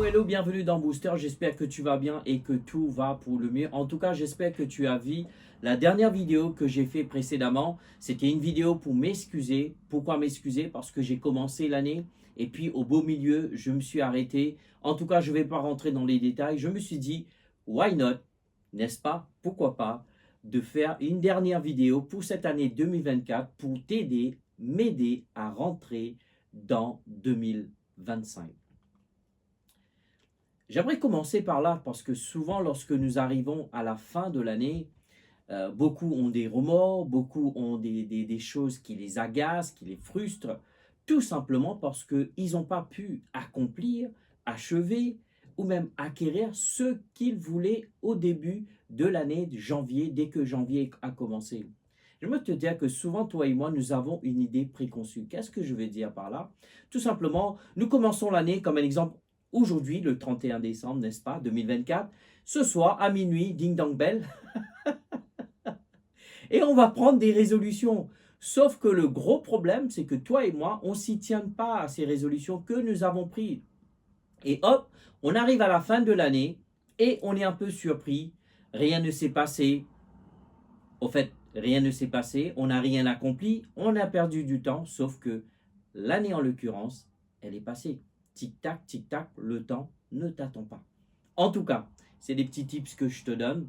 hello, bienvenue dans Booster. J'espère que tu vas bien et que tout va pour le mieux. En tout cas, j'espère que tu as vu la dernière vidéo que j'ai fait précédemment. C'était une vidéo pour m'excuser. Pourquoi m'excuser? Parce que j'ai commencé l'année et puis au beau milieu, je me suis arrêté. En tout cas, je ne vais pas rentrer dans les détails. Je me suis dit, why not? N'est-ce pas? Pourquoi pas? De faire une dernière vidéo pour cette année 2024 pour t'aider, m'aider à rentrer dans 2025. J'aimerais commencer par là parce que souvent lorsque nous arrivons à la fin de l'année, beaucoup ont des remords, beaucoup ont des choses qui les agacent, qui les frustrent, tout simplement parce qu'ils n'ont pas pu accomplir, achever ou même acquérir ce qu'ils voulaient au début de l'année de janvier, dès que janvier a commencé. J'aimerais te dire que souvent, toi et moi, nous avons une idée préconçue. Qu'est-ce que je veux dire par là? Tout simplement, nous commençons l'année comme un exemple aujourd'hui, le 31 décembre, n'est-ce pas, 2024, ce soir à minuit, ding dong bell, et on va prendre des résolutions. Sauf que le gros problème, c'est que toi et moi, on ne s'y tient pas à ces résolutions que nous avons prises. Et hop, on arrive à la fin de l'année et on est un peu surpris. Rien ne s'est passé. Au fait, rien ne s'est passé. On n'a rien accompli. On a perdu du temps. Sauf que l'année, en l'occurrence, elle est passée. Tic-tac, le temps ne t'attend pas. En tout cas, c'est des petits tips que je te donne.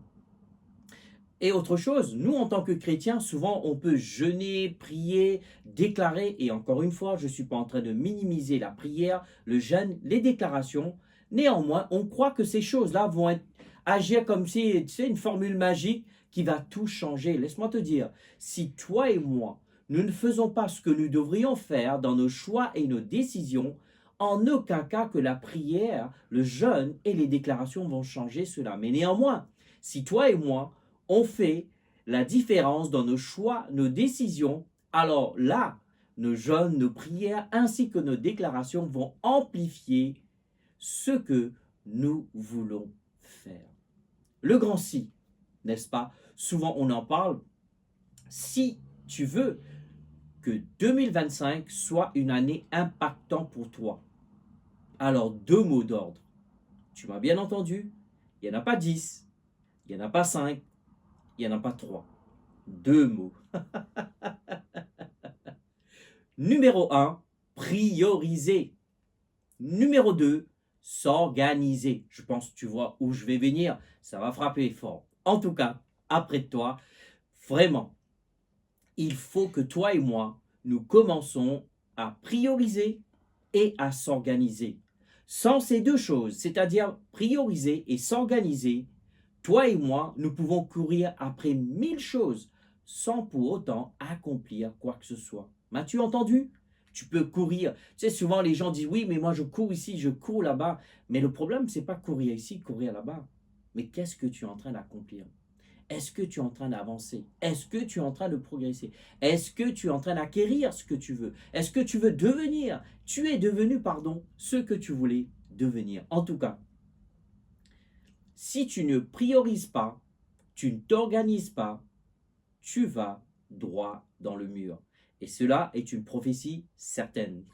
Et autre chose, nous en tant que chrétiens, souvent on peut jeûner, prier, déclarer, et encore une fois, je ne suis pas en train de minimiser la prière, le jeûne, les déclarations. Néanmoins, on croit que ces choses-là vont agir comme si, tu sais, une formule magique qui va tout changer. Laisse-moi te dire, si toi et moi, nous ne faisons pas ce que nous devrions faire dans nos choix et nos décisions, en aucun cas que la prière, le jeûne et les déclarations vont changer cela. Mais néanmoins, si toi et moi, on fait la différence dans nos choix, nos décisions, alors là, nos jeûnes, nos prières ainsi que nos déclarations vont amplifier ce que nous voulons faire. Le grand si, n'est-ce pas? Souvent on en parle. Si tu veux que 2025 soit une année impactante pour toi, alors deux mots d'ordre. Tu m'as bien entendu? Il n'y en a pas 10, il n'y en a pas 5, il n'y en a pas 3. Deux mots. Numéro 1, prioriser. Numéro 2, s'organiser. Je pense que tu vois où je vais venir. Ça va frapper fort. En tout cas, après toi, vraiment, il faut que toi et moi, nous commençons à prioriser et à s'organiser. Sans ces deux choses, c'est-à-dire prioriser et s'organiser, toi et moi, nous pouvons courir après 1000 choses sans pour autant accomplir quoi que ce soit. M'as-tu entendu? Tu peux courir. Tu sais, souvent les gens disent oui, mais moi je cours ici, je cours là-bas. Mais le problème, c'est pas courir ici, courir là-bas. Mais qu'est-ce que tu es en train d'accomplir? Est-ce que tu es en train d'avancer? Est-ce que tu es en train de progresser? Est-ce que tu es en train d'acquérir ce que tu veux? Est-ce que tu veux devenir? Tu es devenu, pardon, ce que tu voulais devenir. En tout cas, si tu ne priorises pas, tu ne t'organises pas, tu vas droit dans le mur. Et cela est une prophétie certaine.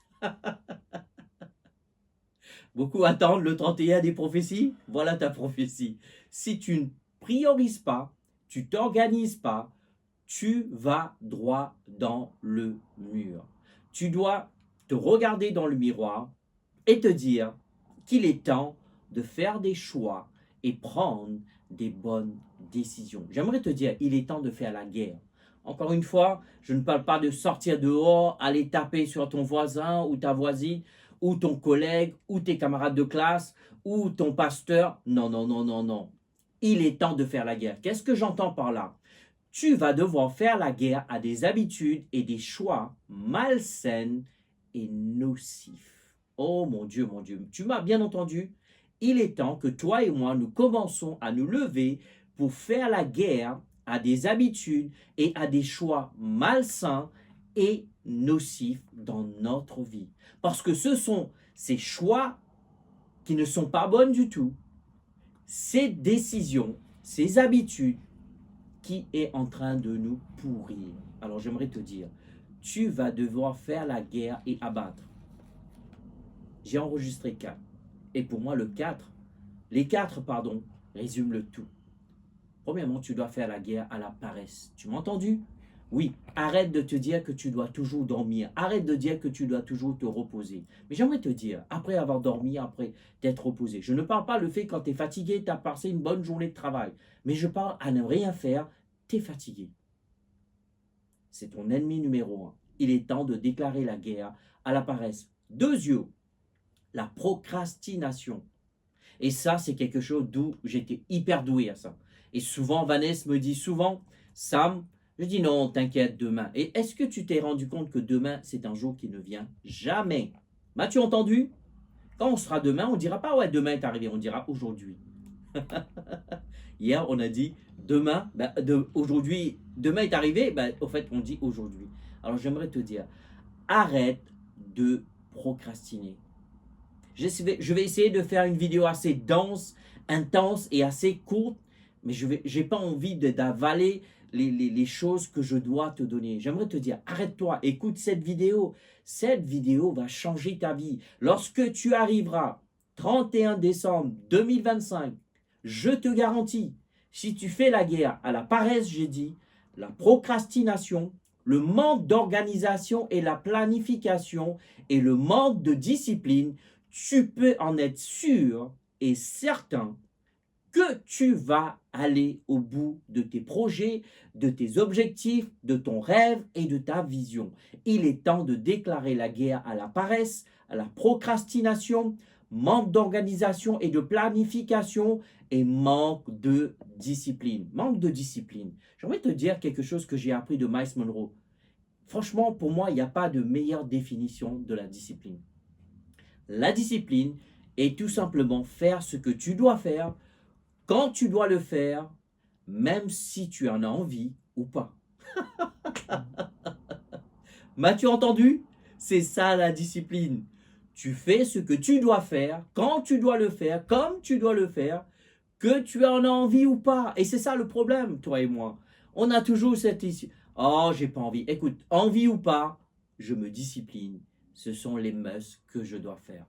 Beaucoup attendent le 31 des prophéties. Voilà ta prophétie. Si tu ne priorises pas, tu t'organises pas, tu vas droit dans le mur. Tu dois te regarder dans le miroir et te dire qu'il est temps de faire des choix et prendre des bonnes décisions. J'aimerais te dire, il est temps de faire la guerre. Encore une fois, je ne parle pas de sortir dehors, aller taper sur ton voisin ou ta voisine, ou ton collègue, ou tes camarades de classe, ou ton pasteur. Non, non, non, non, non. Il est temps de faire la guerre. Qu'est-ce que j'entends par là? Tu vas devoir faire la guerre à des habitudes et des choix malsaines et nocifs. Oh mon Dieu, tu m'as bien entendu? Il est temps que toi et moi, nous commençons à nous lever pour faire la guerre à des habitudes et à des choix malsains et nocifs dans notre vie. Parce que ce sont ces choix qui ne sont pas bonnes du tout, ces décisions, ces habitudes qui est en train de nous pourrir. Alors j'aimerais te dire, tu vas devoir faire la guerre et abattre. J'ai enregistré 4. Et pour moi, les quatre, pardon, résument le tout. Premièrement, tu dois faire la guerre à la paresse. Tu m'as entendu? Oui, arrête de te dire que tu dois toujours dormir. Arrête de dire que tu dois toujours te reposer. Mais j'aimerais te dire, après avoir dormi, après t'être reposé, je ne parle pas le fait quand tu es fatigué, tu as passé une bonne journée de travail. Mais je parle à ne rien faire, tu es fatigué. C'est ton ennemi numéro un. Il est temps de déclarer la guerre à la paresse. Deuxièmement, la procrastination. Et ça, c'est quelque chose d'où j'étais hyper doué à ça. Et souvent, Vanessa me dit souvent, Sam, je dis non, t'inquiète, demain. Et est-ce que tu t'es rendu compte que demain, c'est un jour qui ne vient jamais? M'as-tu entendu? Quand on sera demain, on ne dira pas, ouais, demain est arrivé, on dira aujourd'hui. Hier, on a dit demain, aujourd'hui, demain est arrivé, au fait, on dit aujourd'hui. Alors, j'aimerais te dire, arrête de procrastiner. Je vais essayer de faire une vidéo assez dense, intense et assez courte, mais je n'ai pas envie d'avaler les choses que je dois te donner. J'aimerais te dire, arrête-toi, écoute cette vidéo. Cette vidéo va changer ta vie. Lorsque tu arriveras 31 décembre 2025, je te garantis, si tu fais la guerre à la paresse, j'ai dit, la procrastination, le manque d'organisation et la planification et le manque de discipline, tu peux en être sûr et certain que tu vas aller au bout de tes projets, de tes objectifs, de ton rêve et de ta vision. Il est temps de déclarer la guerre à la paresse, à la procrastination, manque d'organisation et de planification et manque de discipline. Manque de discipline. J'aimerais te dire quelque chose que j'ai appris de Miles Monroe. Franchement, pour moi, il n'y a pas de meilleure définition de la discipline. La discipline est tout simplement faire ce que tu dois faire quand tu dois le faire, même si tu en as envie ou pas. M'as-tu entendu? C'est ça la discipline. Tu fais ce que tu dois faire, quand tu dois le faire, comme tu dois le faire, que tu en as envie ou pas. Et c'est ça le problème, toi et moi. On a toujours cette issue. Oh, j'ai pas envie. Écoute, envie ou pas, je me discipline. Ce sont les must que je dois faire.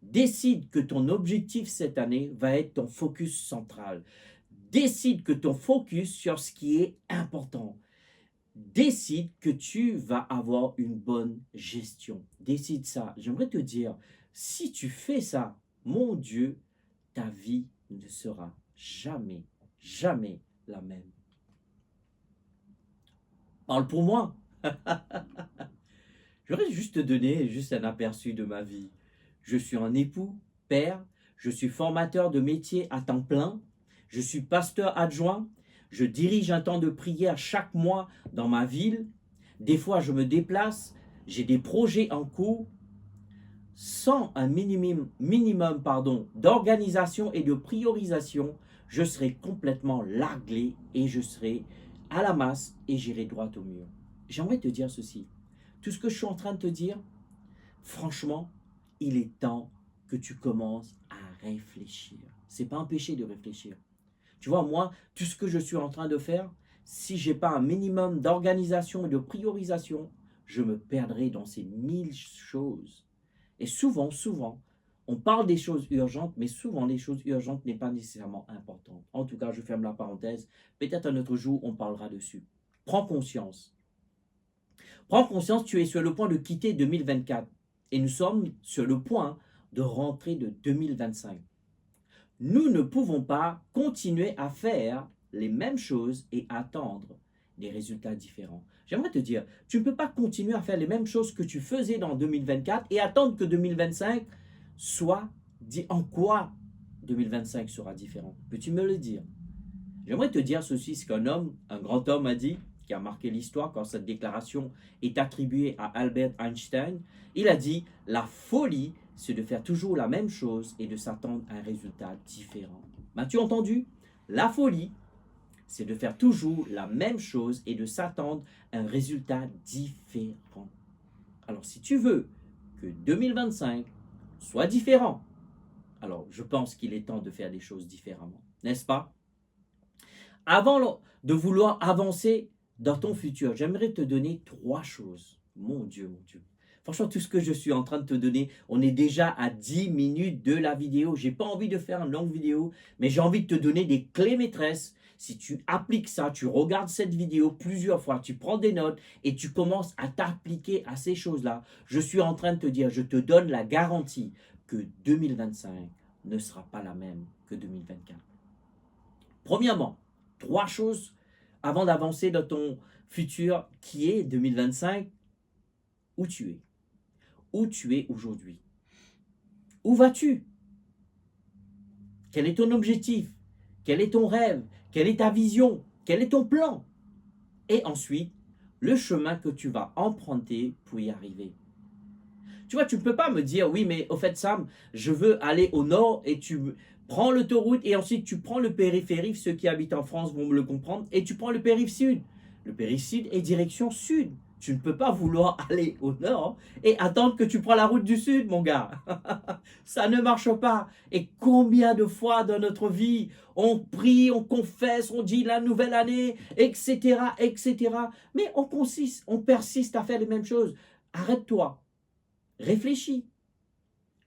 Décide que ton objectif cette année va être ton focus central. Décide que ton focus sur ce qui est important. Décide que tu vas avoir une bonne gestion. Décide ça. J'aimerais te dire, si tu fais ça, mon Dieu, ta vie ne sera jamais, jamais la même. Parle pour moi. Je voudrais juste te donner un aperçu de ma vie. Je suis un époux, père, je suis formateur de métier à temps plein, je suis pasteur adjoint, je dirige un temps de prière chaque mois dans ma ville. Des fois, je me déplace, j'ai des projets en cours. Sans un minimum d'organisation et de priorisation, je serai complètement largué et je serai à la masse et j'irai droit au mur. J'aimerais te dire ceci. Tout ce que je suis en train de te dire, franchement, il est temps que tu commences à réfléchir. C'est pas un péché de réfléchir. Tu vois, moi, tout ce que je suis en train de faire, si j'ai pas un minimum d'organisation et de priorisation, je me perdrai dans ces 1000 choses. Et souvent, on parle des choses urgentes, mais souvent les choses urgentes n'est pas nécessairement importantes. En tout cas, je ferme la parenthèse. Peut-être un autre jour, on parlera dessus. Prends conscience. Prends conscience, tu es sur le point de quitter 2024 et nous sommes sur le point de rentrer de 2025. Nous ne pouvons pas continuer à faire les mêmes choses et attendre des résultats différents. J'aimerais te dire, tu ne peux pas continuer à faire les mêmes choses que tu faisais dans 2024 et attendre que 2025 soit dit en quoi 2025 sera différent. Peux-tu me le dire? J'aimerais te dire ceci, ce qu'un homme, un grand homme a dit, qui a marqué l'histoire quand cette déclaration est attribuée à Albert Einstein. Il a dit, la folie, c'est de faire toujours la même chose et de s'attendre à un résultat différent. M'as-tu entendu? La folie, c'est de faire toujours la même chose et de s'attendre à un résultat différent. Alors, si tu veux que 2025 soit différent, alors je pense qu'il est temps de faire des choses différemment, n'est-ce pas? Avant de vouloir avancer dans ton futur, j'aimerais te donner 3 choses. Mon Dieu, mon Dieu. Franchement, tout ce que je suis en train de te donner, on est déjà à 10 minutes de la vidéo. J'ai pas envie de faire une longue vidéo, mais j'ai envie de te donner des clés maîtresses. Si tu appliques ça, tu regardes cette vidéo plusieurs fois, tu prends des notes et tu commences à t'appliquer à ces choses-là, je suis en train de te dire, je te donne la garantie que 2025 ne sera pas la même que 2024. Premièrement, 3 choses avant d'avancer dans ton futur qui est 2025, où tu es. Où tu es aujourd'hui. Où vas-tu? Quel est ton objectif? Quel est ton rêve? Quelle est ta vision? Quel est ton plan? Et ensuite, le chemin que tu vas emprunter pour y arriver. Tu vois, tu ne peux pas me dire, oui, mais au fait, Sam, je veux aller au nord et tu prends l'autoroute et ensuite tu prends le périphérique. Ceux qui habitent en France vont me le comprendre. Et tu prends le périph' sud. Le périph' sud est direction sud. Tu ne peux pas vouloir aller au nord et attendre que tu prends la route du sud, mon gars. Ça ne marche pas. Et combien de fois dans notre vie, on prie, on confesse, on dit la nouvelle année, etc., etc. Mais on persiste à faire les mêmes choses. Arrête-toi. Réfléchis.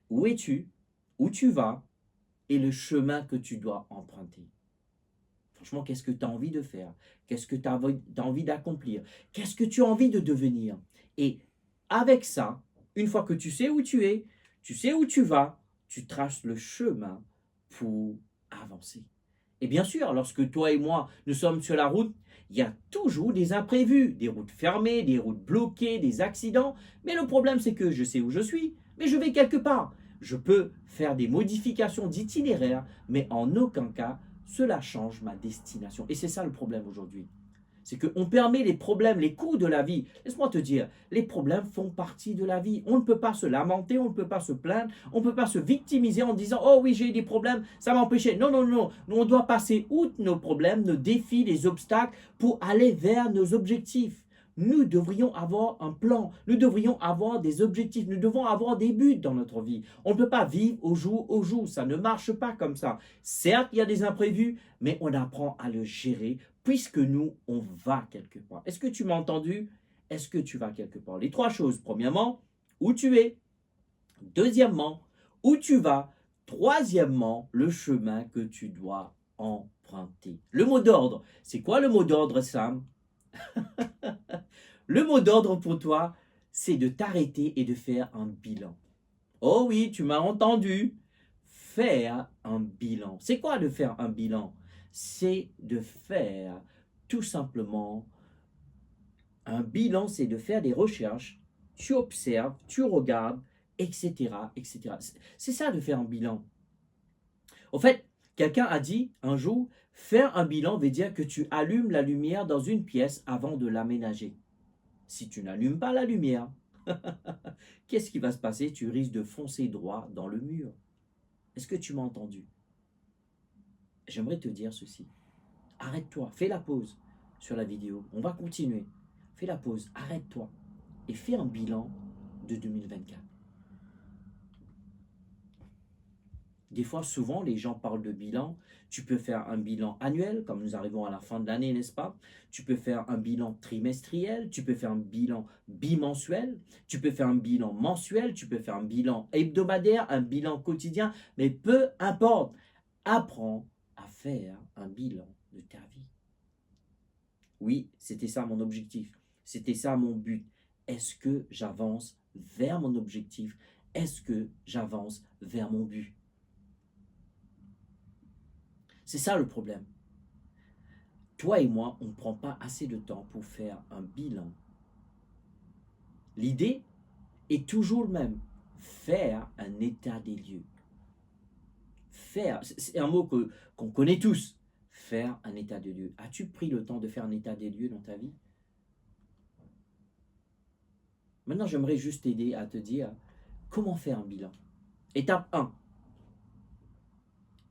Où es-tu? Où tu vas? Et le chemin que tu dois emprunter. Franchement, qu'est-ce que tu as envie de faire? Qu'est-ce que tu as envie d'accomplir? Qu'est-ce que tu as envie de devenir? Et avec ça, une fois que tu sais où tu es, tu sais où tu vas, tu traces le chemin pour avancer. Et bien sûr, lorsque toi et moi, nous sommes sur la route, il y a toujours des imprévus, des routes fermées, des routes bloquées, des accidents. Mais le problème, c'est que je sais où je suis, mais je vais quelque part. Je peux faire des modifications d'itinéraire, mais en aucun cas, cela change ma destination. Et c'est ça le problème aujourd'hui. C'est qu'on permet les problèmes, les coups de la vie. Laisse-moi te dire, les problèmes font partie de la vie. On ne peut pas se lamenter, on ne peut pas se plaindre, on ne peut pas se victimiser en disant « Oh oui, j'ai eu des problèmes, ça m'a empêché. » Non, non, non. Nous, on doit passer outre nos problèmes, nos défis, les obstacles pour aller vers nos objectifs. Nous devrions avoir un plan, nous devrions avoir des objectifs, nous devons avoir des buts dans notre vie. On ne peut pas vivre au jour, ça ne marche pas comme ça. Certes, il y a des imprévus, mais on apprend à le gérer puisque nous, on va quelque part. Est-ce que tu m'as entendu? Est-ce que tu vas quelque part? Les 3 choses. Premièrement, où tu es. Deuxièmement, où tu vas. Troisièmement, le chemin que tu dois emprunter. Le mot d'ordre. C'est quoi le mot d'ordre, Sam? Le mot d'ordre pour toi, c'est de t'arrêter et de faire un bilan. Oh oui, tu m'as entendu. Faire un bilan. C'est quoi de faire un bilan? C'est de faire tout simplement un bilan, c'est de faire des recherches, tu observes, tu regardes, etc., etc. C'est ça de faire un bilan. Au fait, quelqu'un a dit un jour, faire un bilan veut dire que tu allumes la lumière dans une pièce avant de l'aménager. Si tu n'allumes pas la lumière, qu'est-ce qui va se passer? Tu risques de foncer droit dans le mur. Est-ce que tu m'as entendu? J'aimerais te dire ceci. Arrête-toi, fais la pause sur la vidéo. On va continuer. Fais la pause, arrête-toi et fais un bilan de 2024. Des fois, souvent, les gens parlent de bilan. Tu peux faire un bilan annuel, comme nous arrivons à la fin de l'année, n'est-ce pas? Tu peux faire un bilan trimestriel, tu peux faire un bilan bimensuel, tu peux faire un bilan mensuel, tu peux faire un bilan hebdomadaire, un bilan quotidien, mais peu importe. Apprends à faire un bilan de ta vie. Oui, c'était ça mon objectif. C'était ça mon but. Est-ce que j'avance vers mon objectif? Est-ce que j'avance vers mon but? C'est ça le problème. Toi et moi, on ne prend pas assez de temps pour faire un bilan. L'idée est toujours le même. Faire un état des lieux. Faire, c'est un mot qu'on connaît tous. Faire un état des lieux. As-tu pris le temps de faire un état des lieux dans ta vie? Maintenant, j'aimerais juste t'aider à te dire comment faire un bilan. Étape 1.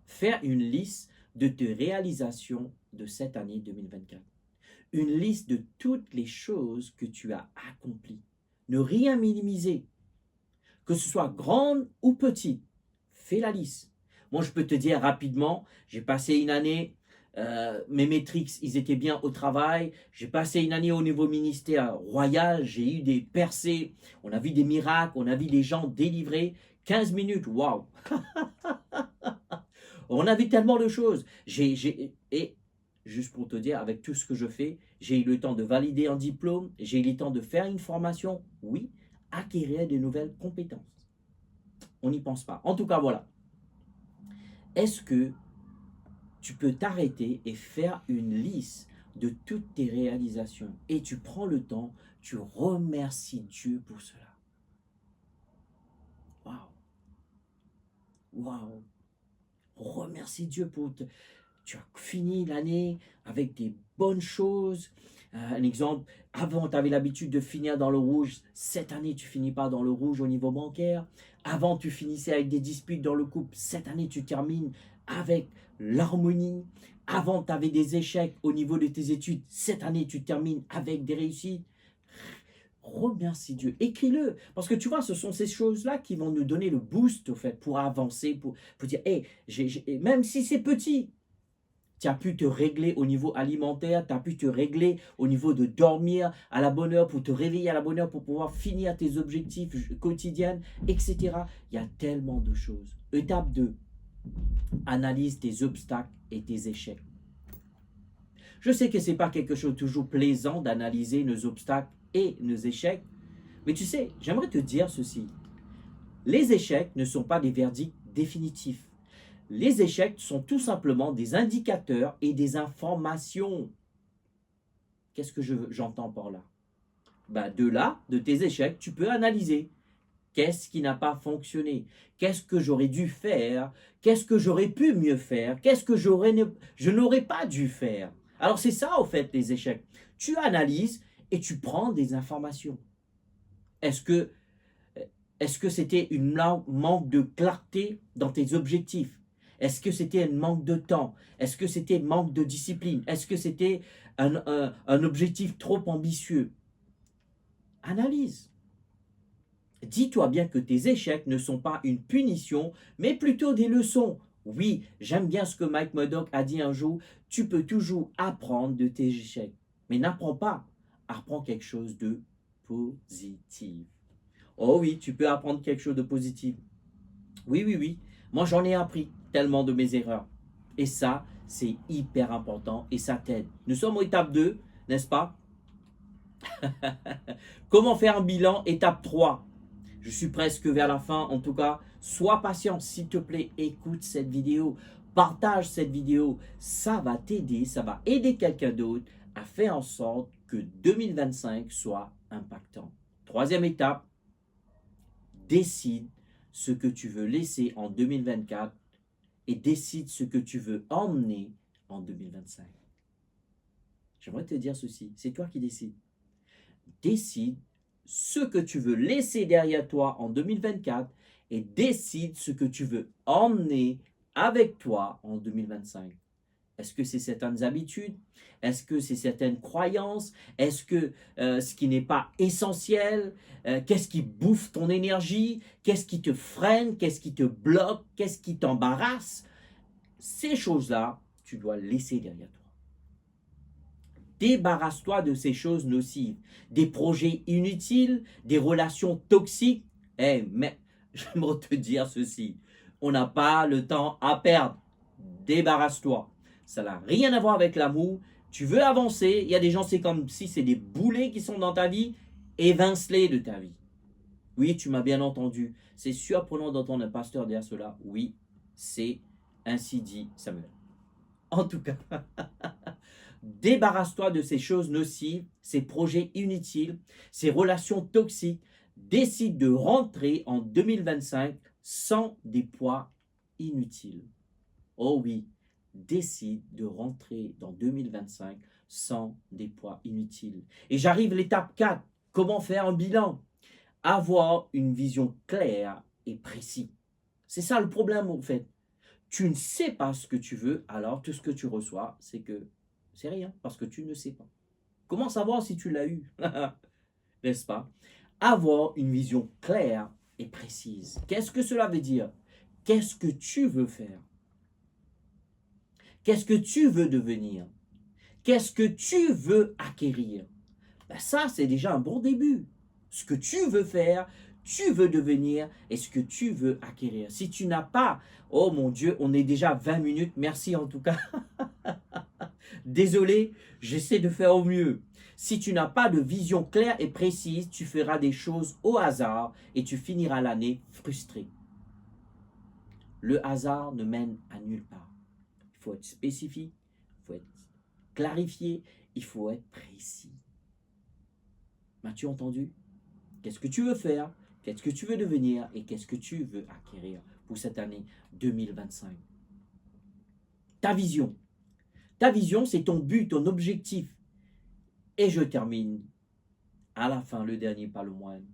Faire une liste de tes réalisations de cette année 2024. Une liste de toutes les choses que tu as accomplies. Ne rien minimiser. Que ce soit grande ou petite, fais la liste. Moi, je peux te dire rapidement, j'ai passé une année mes métriques, ils étaient bien au travail. J'ai passé une année au niveau ministère royal. J'ai eu des percées. On a vu des miracles. On a vu des gens délivrés. 15 minutes, waouh! On a vu tellement de choses. Et juste pour te dire, avec tout ce que je fais, j'ai eu le temps de valider un diplôme. J'ai eu le temps de faire une formation. Oui, acquérir de nouvelles compétences. On n'y pense pas. En tout cas, voilà. Est-ce que tu peux t'arrêter et faire une liste de toutes tes réalisations et tu prends le temps, tu remercies Dieu pour cela. Waouh! Waouh! Remercie Dieu pour... Tu as fini l'année avec des bonnes choses. Un exemple, avant tu avais l'habitude de finir dans le rouge. Cette année, tu finis pas dans le rouge au niveau bancaire. Avant, tu finissais avec des disputes dans le couple. Cette année, tu termines avec l'harmonie. Avant, tu avais des échecs au niveau de tes études. Cette année, tu termines avec des réussites. Remercie Dieu. Écris-le. Parce que tu vois, ce sont ces choses-là qui vont nous donner le boost, au fait, pour avancer, pour dire, hey, même si c'est petit, tu as pu te régler au niveau alimentaire, tu as pu te régler au niveau de dormir à la bonne heure, pour te réveiller à la bonne heure, pour pouvoir finir tes objectifs quotidiens, etc. Il y a tellement de choses. Étape 2, analyse tes obstacles et tes échecs. Je sais que ce n'est pas quelque chose de toujours plaisant d'analyser nos obstacles et nos échecs, mais tu sais, j'aimerais te dire ceci. Les échecs ne sont pas des verdicts définitifs. Les échecs sont tout simplement des indicateurs et des informations. Qu'est-ce que j'entends par là? De là, de tes échecs, tu peux analyser. Qu'est-ce qui n'a pas fonctionné? Qu'est-ce que j'aurais dû faire? Qu'est-ce que j'aurais pu mieux faire? Qu'est-ce que je n'aurais pas dû faire? Alors c'est ça, au fait, les échecs. Tu analyses et tu prends des informations. Est-ce que c'était une manque de clarté dans tes objectifs? Est-ce que c'était un manque de temps? Est-ce que c'était un manque de discipline? Est-ce que c'était un objectif trop ambitieux? Analyse. Dis-toi bien que tes échecs ne sont pas une punition, mais plutôt des leçons. Oui, j'aime bien ce que Mike Murdock a dit un jour, tu peux toujours apprendre de tes échecs. Mais n'apprends pas, apprends quelque chose de positif. Oh oui, tu peux apprendre quelque chose de positif. Oui, oui, oui. Moi, j'en ai appris tellement de mes erreurs. Et ça, c'est hyper important et ça t'aide. Nous sommes au étape 2, n'est-ce pas? Comment faire un bilan? Étape 3. Je suis presque vers la fin. En tout cas, sois patient, s'il te plaît. Écoute cette vidéo. Partage cette vidéo. Ça va t'aider, ça va aider quelqu'un d'autre à faire en sorte que 2025 soit impactant. Troisième étape, décide ce que tu veux laisser en 2024 et décide ce que tu veux emmener en 2025. J'aimerais te dire ceci, c'est toi qui décides. Décide ce que tu veux laisser derrière toi en 2024 et décide ce que tu veux emmener avec toi en 2025. Est-ce que c'est certaines habitudes? Est-ce que c'est certaines croyances? Est-ce que ce qui n'est pas essentiel? Qu'est-ce qui bouffe ton énergie? Qu'est-ce qui te freine? Qu'est-ce qui te bloque? Qu'est-ce qui t'embarrasse? Ces choses-là, tu dois laisser derrière toi. Débarrasse-toi de ces choses nocives, des projets inutiles, des relations toxiques. Mais j'aimerais te dire ceci, on n'a pas le temps à perdre. Débarrasse-toi. Ça n'a rien à voir avec l'amour. Tu veux avancer, il y a des gens, c'est comme si c'est des boulets qui sont dans ta vie, évince-les de ta vie. Oui, tu m'as bien entendu. C'est surprenant d'entendre un pasteur dire cela. Oui, c'est ainsi dit Samuel. En tout cas, débarrasse-toi de ces choses nocives, ces projets inutiles, ces relations toxiques. Décide de rentrer en 2025 sans des poids inutiles. Oh oui, décide de rentrer dans 2025 sans des poids inutiles. Et j'arrive à l'étape 4. Comment faire un bilan? Avoir une vision claire et précise. C'est ça le problème en fait. Tu ne sais pas ce que tu veux, alors tout ce que tu reçois, c'est que c'est rien, parce que tu ne sais pas. Comment savoir si tu l'as eu? N'est-ce pas? Avoir une vision claire et précise. Qu'est-ce que cela veut dire? Qu'est-ce que tu veux faire? Qu'est-ce que tu veux devenir? Qu'est-ce que tu veux acquérir? Ben ça, c'est déjà un bon début. Ce que tu veux faire, tu veux devenir et ce que tu veux acquérir. Si tu n'as pas, oh mon Dieu, on est déjà à 20 minutes, merci en tout cas. Désolé, j'essaie de faire au mieux. Si tu n'as pas de vision claire et précise, tu feras des choses au hasard et tu finiras l'année frustré. Le hasard ne mène à nulle part. Il faut être spécifique, il faut être clarifié, il faut être précis. M'as-tu entendu? Qu'est-ce que tu veux faire? Qu'est-ce que tu veux devenir? Et qu'est-ce que tu veux acquérir pour cette année 2025? Ta vision. Ta vision, c'est ton but, ton objectif. Et je termine à la fin, le dernier, pas le moindre.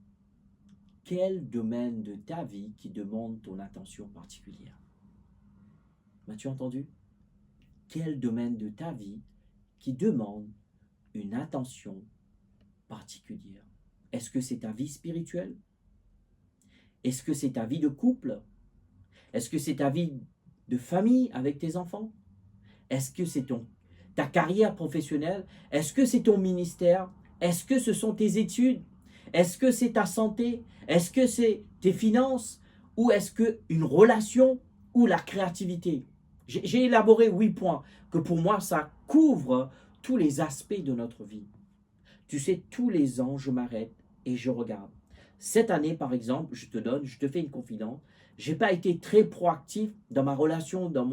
Quel domaine de ta vie qui demande ton attention particulière? M'as-tu entendu? Quel domaine de ta vie qui demande une attention particulière? Est-ce que c'est ta vie spirituelle? Est-ce que c'est ta vie de couple? Est-ce que c'est ta vie de famille avec tes enfants? Est-ce que c'est ta carrière professionnelle? Est-ce que c'est ton ministère? Est-ce que ce sont tes études? Est-ce que c'est ta santé? Est-ce que c'est tes finances? Ou est-ce que une relation ou la créativité? J'ai élaboré 8 points que pour moi, ça couvre tous les aspects de notre vie. Tu sais, tous les ans, je m'arrête et je regarde. Cette année, par exemple, je te fais une confidence, je n'ai pas été très proactif dans ma relation, dans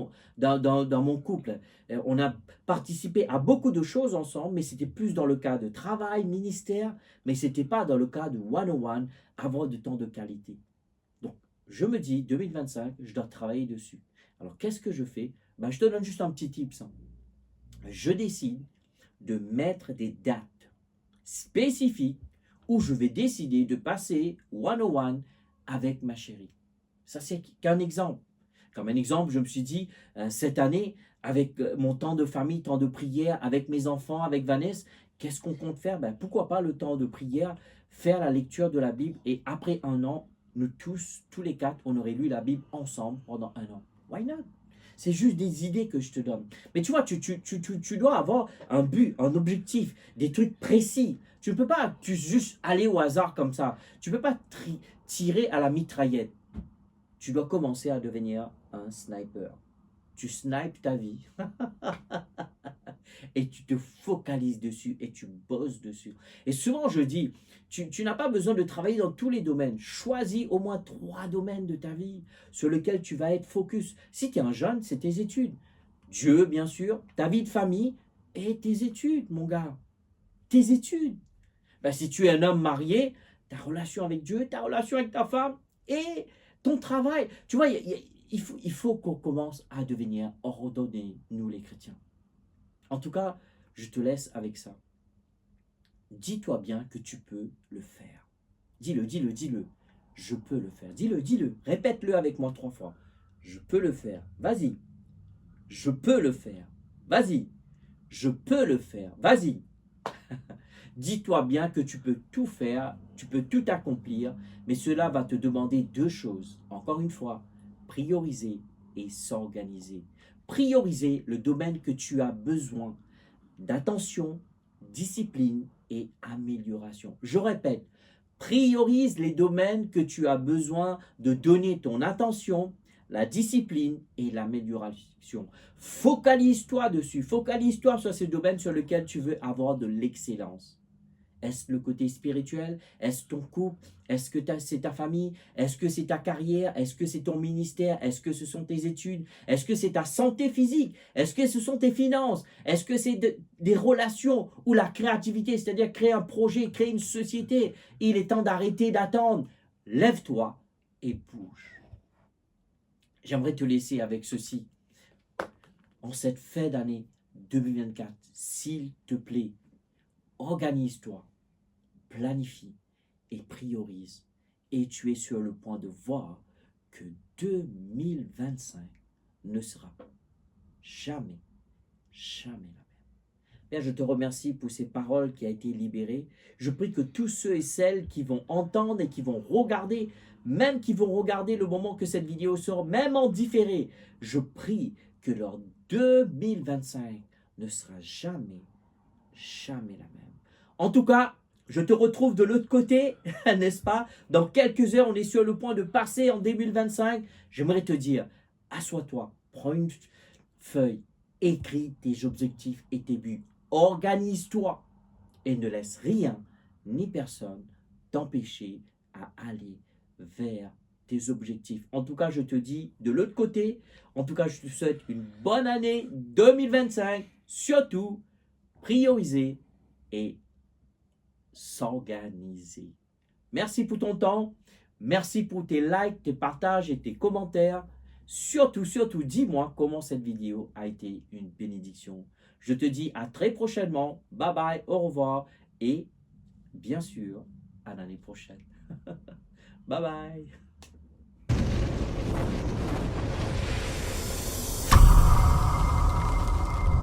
mon couple. On a participé à beaucoup de choses ensemble, mais c'était plus dans le cas de travail, ministère, mais ce n'était pas dans le cas de one-on-one, avoir de temps de qualité. Donc, je me dis, 2025, je dois travailler dessus. Alors, qu'est-ce que je fais? Ben, je te donne juste un petit tips. Je décide de mettre des dates spécifiques où je vais décider de passer one-on-one avec ma chérie. Ça, c'est qu'un exemple. Comme un exemple, je me suis dit, cette année, avec mon temps de famille, temps de prière, avec mes enfants, avec Vanessa, qu'est-ce qu'on compte faire? Ben, pourquoi pas le temps de prière, faire la lecture de la Bible et après un an, nous tous les quatre, on aurait lu la Bible ensemble pendant un an. Why not? C'est juste des idées que je te donne. Mais tu vois, tu dois avoir un but, un objectif, des trucs précis. Tu ne peux pas juste aller au hasard comme ça. Tu ne peux pas tirer à la mitraillette. Tu dois commencer à devenir un sniper. Tu snipes ta vie et tu te focalises dessus et tu bosses dessus. Et souvent, je dis, tu n'as pas besoin de travailler dans tous les domaines. Choisis au moins 3 domaines de ta vie sur lesquels tu vas être focus. Si tu es un jeune, c'est tes études. Dieu, bien sûr, ta vie de famille et tes études, mon gars. Tes études. Ben, si tu es un homme marié, ta relation avec Dieu, ta relation avec ta femme et ton travail. Tu vois, il faut qu'on commence à devenir ordonnés, nous les chrétiens. En tout cas, je te laisse avec ça. Dis-toi bien que tu peux le faire. Dis-le, dis-le, dis-le. Je peux le faire. Dis-le, dis-le. Répète-le avec moi 3 fois. Je peux le faire. Vas-y. Je peux le faire. Vas-y. Je peux le faire. Vas-y. Dis-toi bien que tu peux tout faire, tu peux tout accomplir, mais cela va te demander 2 choses. Encore une fois, prioriser et s'organiser. Prioriser le domaine que tu as besoin d'attention, discipline et amélioration. Je répète, priorise les domaines que tu as besoin de donner ton attention, la discipline et l'amélioration. Focalise-toi dessus, focalise-toi sur ces domaines sur lesquels tu veux avoir de l'excellence. Est-ce le côté spirituel? Est-ce ton couple? Est-ce que c'est ta famille? Est-ce que c'est ta carrière? Est-ce que c'est ton ministère? Est-ce que ce sont tes études? Est-ce que c'est ta santé physique? Est-ce que ce sont tes finances? Est-ce que c'est des relations ou la créativité, c'est-à-dire créer un projet, créer une société? Il est temps d'arrêter d'attendre. Lève-toi et bouge. J'aimerais te laisser avec ceci. En cette fin d'année 2024, s'il te plaît, organise-toi. Planifie et priorise. Et tu es sur le point de voir que 2025 ne sera jamais la même. Bien, je te remercie pour ces paroles qui ont été libérées. Je prie que tous ceux et celles qui vont entendre et qui vont regarder, même qui vont regarder le moment que cette vidéo sort, même en différé, je prie que leur 2025 ne sera jamais, jamais la même. En tout cas, je te retrouve de l'autre côté, n'est-ce pas? Dans quelques heures, on est sur le point de passer en 2025. J'aimerais te dire, assois-toi, prends une feuille, écris tes objectifs et tes buts. Organise-toi et ne laisse rien ni personne t'empêcher à aller vers tes objectifs. En tout cas, je te dis de l'autre côté, en tout cas, je te souhaite une bonne année 2025. Surtout, prioriser et s'organiser. Merci pour ton temps. Merci pour tes likes, tes partages et tes commentaires. Surtout, surtout, dis-moi comment cette vidéo a été une bénédiction. Je te dis à très prochainement. Bye bye, au revoir et bien sûr, à l'année prochaine. Bye bye.